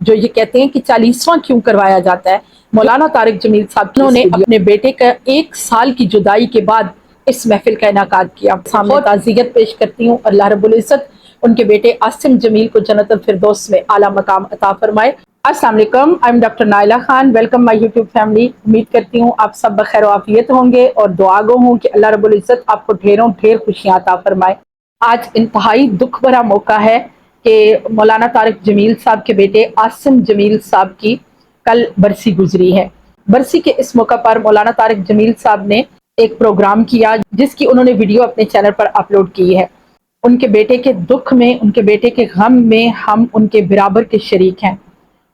جو یہ کہتے ہیں کہ 40واں کیوں کروایا جاتا ہے۔ مولانا طارق جمیل صاحب نے اپنے بیٹے کا 1 سال کی جدائی کے بعد اس محفل کا انعقاد کیا۔ سامنے تعزیت پیش کرتی ہوں، اللہ رب العزت ان کے بیٹے عاصم جمیل کو جنت الفردوس میں اعلیٰ مقام عطا فرمائے۔ السلام علیکم، I am doctor Naila Khan, welcome my YouTube family. امید کرتی ہوں آپ سب بخیر و عافیت ہوں گے اور دعا گو ہوں کہ اللہ رب العزت آپ کو ڈھیروں ڈھیر خوشیاں عطا فرمائے۔ آج انتہائی دکھ بھرا موقع ہے کہ مولانا طارق جمیل صاحب کے بیٹے عاصم جمیل صاحب کی کل برسی گزری ہے۔ برسی کے اس موقع پر مولانا طارق جمیل صاحب نے ایک پروگرام کیا جس کی انہوں نے ویڈیو اپنے چینل پر اپلوڈ کی ہے۔ ان کے بیٹے کے دکھ میں، ان کے بیٹے کے غم میں ہم ان کے برابر کے شریک ہیں،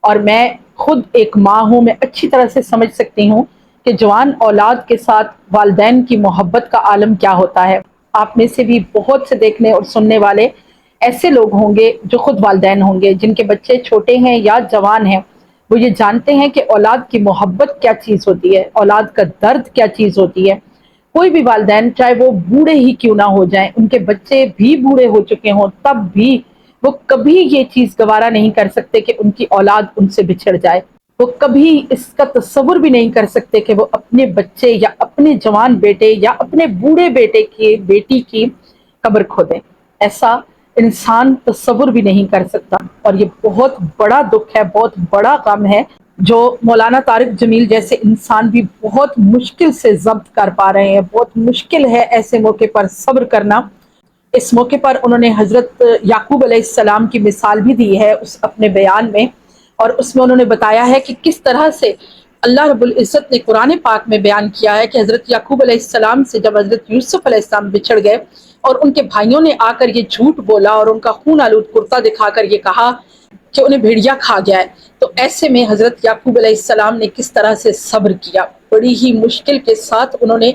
اور میں خود ایک ماں ہوں، میں اچھی طرح سے سمجھ سکتی ہوں کہ جوان اولاد کے ساتھ والدین کی محبت کا عالم کیا ہوتا ہے۔ آپ میں سے بھی بہت سے دیکھنے اور سننے والے ایسے لوگ ہوں گے جو خود والدین ہوں گے، جن کے بچے چھوٹے ہیں یا جوان ہیں، وہ یہ جانتے ہیں کہ اولاد کی محبت کیا چیز ہوتی ہے، اولاد کا درد کیا چیز ہوتی ہے۔ کوئی بھی والدین چاہے وہ بوڑھے ہی کیوں نہ ہو جائیں، ان کے بچے بھی بوڑھے ہو چکے ہوں، تب بھی وہ کبھی یہ چیز گوارا نہیں کر سکتے کہ ان کی اولاد ان سے بچھڑ جائے۔ وہ کبھی اس کا تصور بھی نہیں کر سکتے کہ وہ اپنے بچے یا اپنے جوان بیٹے یا اپنے بوڑھے بیٹے کی بیٹی کی قبر کھودیں۔ ایسا انسان تصور بھی نہیں کر سکتا، اور یہ بہت بڑا دکھ ہے، بہت بڑا غم ہے جو مولانا طارق جمیل جیسے انسان بھی بہت مشکل سے ضبط کر پا رہے ہیں۔ بہت مشکل ہے ایسے موقع پر صبر کرنا۔ اس موقع پر انہوں نے حضرت یعقوب علیہ السلام کی مثال بھی دی ہے اس اپنے بیان میں، اور اس میں انہوں نے بتایا ہے کہ کس طرح سے اللہ رب العزت نے قرآن پاک میں بیان کیا ہے کہ حضرت یعقوب علیہ السلام سے جب حضرت یوسف علیہ السلام بچھڑ گئے اور ان کے بھائیوں نے آ کر یہ جھوٹ بولا اور ان کا خون آلود کرتا دکھا کر یہ کہا کہ انہیں بھیڑیا کھا گیا ہے، تو ایسے میں حضرت یعقوب علیہ السلام نے کس طرح سے صبر کیا، بڑی ہی مشکل کے ساتھ انہوں نے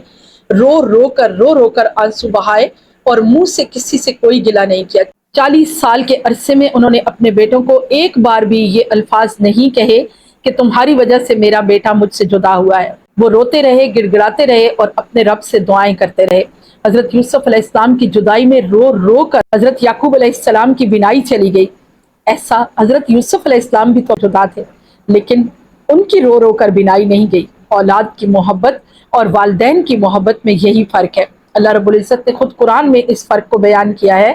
رو رو کر آنسو بہائے اور منہ سے کسی سے کوئی گلہ نہیں کیا۔ 40 سال کے عرصے میں انہوں نے اپنے بیٹوں کو ایک بار بھی یہ الفاظ نہیں کہے کہ تمہاری وجہ سے میرا بیٹا مجھ سے جدا ہوا ہے۔ وہ روتے رہے، گڑ گڑاتے رہے اور اپنے رب سے دعائیں کرتے رہے۔ حضرت یوسف علیہ السلام کی جدائی میں رو کر حضرت یعقوب علیہ السلام کی بینائی چلی گئی۔ ایسا حضرت یوسف علیہ السلام بھی تو جدا تھے، لیکن ان کی رو کر بینائی نہیں گئی۔ اولاد کی محبت اور والدین کی محبت میں یہی فرق ہے۔ اللہ رب العزت نے خود قرآن میں اس فرق کو بیان کیا ہے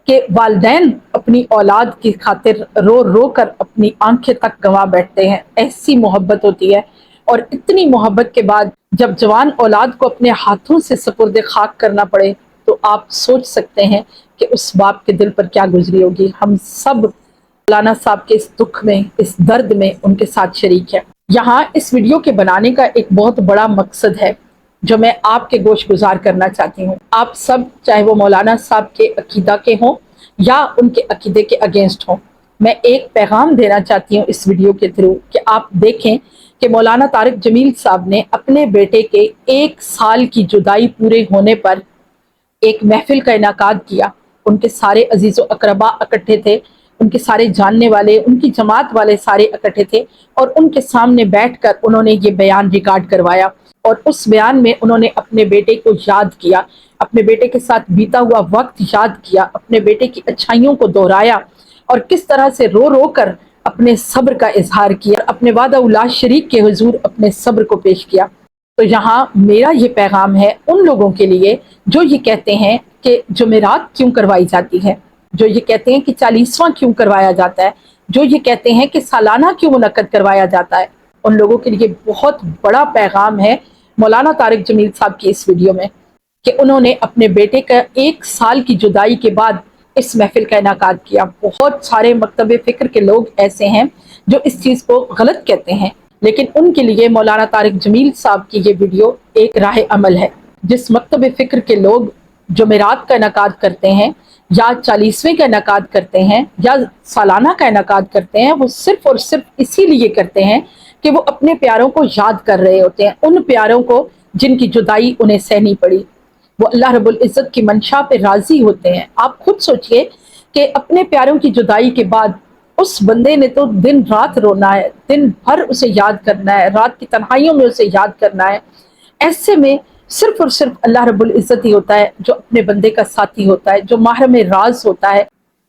کہ والدین اپنی اولاد کی خاطر رو کر اپنی آنکھیں تک گنوا بیٹھتے ہیں، ایسی محبت ہوتی ہے۔ اور اتنی محبت کے بعد جب جوان اولاد کو اپنے ہاتھوں سے سپرد خاک کرنا پڑے تو آپ سوچ سکتے ہیں کہ اس باپ کے دل پر کیا گزری ہوگی۔ ہم سب مولانا صاحب کے اس دکھ میں، اس درد میں ان کے ساتھ شریک ہیں۔ یہاں اس ویڈیو کے بنانے کا ایک بہت بڑا مقصد ہے جو میں آپ کے گوش گزار کرنا چاہتی ہوں۔ آپ سب چاہے وہ مولانا صاحب کے عقیدہ کے ہوں یا ان کے عقیدے کے اگینسٹ ہوں، میں ایک پیغام دینا چاہتی ہوں اس ویڈیو کے تھرو کہ آپ دیکھیں کہ مولانا طارق جمیل صاحب نے اپنے بیٹے کے 1 سال کی جدائی پورے ہونے پر ایک محفل کا انعقاد کیا۔ ان کے سارے عزیز و اقربا اکٹھے تھے، ان کے سارے جاننے والے، ان کی جماعت والے سارے اکٹھے تھے، اور ان کے سامنے بیٹھ کر انہوں نے یہ بیان ریکارڈ کروایا، اور اس بیان میں انہوں نے اپنے بیٹے کو یاد کیا، اپنے بیٹے کے ساتھ بیتا ہوا وقت یاد کیا، اپنے بیٹے کی اچھائیوں کو دہرایا، اور کس طرح سے رو کر اپنے صبر کا اظہار کیا، اپنے وعدہ لا شریک کے حضور اپنے صبر کو پیش کیا۔ تو یہاں میرا یہ پیغام ہے ان لوگوں کے لیے جو یہ کہتے ہیں کہ جمعرات کیوں کروائی جاتی ہے، جو یہ کہتے ہیں کہ 40واں کیوں کروایا جاتا ہے، جو یہ کہتے ہیں کہ سالانہ کیوں منعقد کروایا جاتا ہے، ان لوگوں کے لیے بہت بڑا پیغام ہے مولانا طارق جمیل صاحب کی اس ویڈیو میں کہ انہوں نے اپنے بیٹے کا 1 سال کی جدائی کے بعد اس محفل کا انعقاد کیا۔ بہت سارے مکتب فکر کے لوگ ایسے ہیں جو اس چیز کو غلط کہتے ہیں، لیکن ان کے لیے مولانا طارق جمیل صاحب کی یہ ویڈیو ایک راہ عمل ہے۔ جس مکتب فکر کے لوگ جمعرات کا انعقاد کرتے ہیں یا 40ویں کا انعقاد کرتے ہیں یا سالانہ کا انعقاد کرتے ہیں، وہ صرف اور صرف اسی لیے کرتے ہیں کہ وہ اپنے پیاروں کو یاد کر رہے ہوتے ہیں، ان پیاروں کو جن کی جدائی انہیں سہنی پڑی۔ وہ اللہ رب العزت کی منشا پہ راضی ہوتے ہیں۔ آپ خود سوچئے کہ اپنے پیاروں کی جدائی کے بعد اس بندے نے تو دن رات رونا ہے، دن بھر اسے یاد کرنا ہے، رات کی تنہائیوں میں اسے یاد کرنا ہے۔ ایسے میں صرف اور صرف اللہ رب العزت ہی ہوتا ہے جو اپنے بندے کا ساتھی ہوتا ہے، جو محرم راز ہوتا ہے۔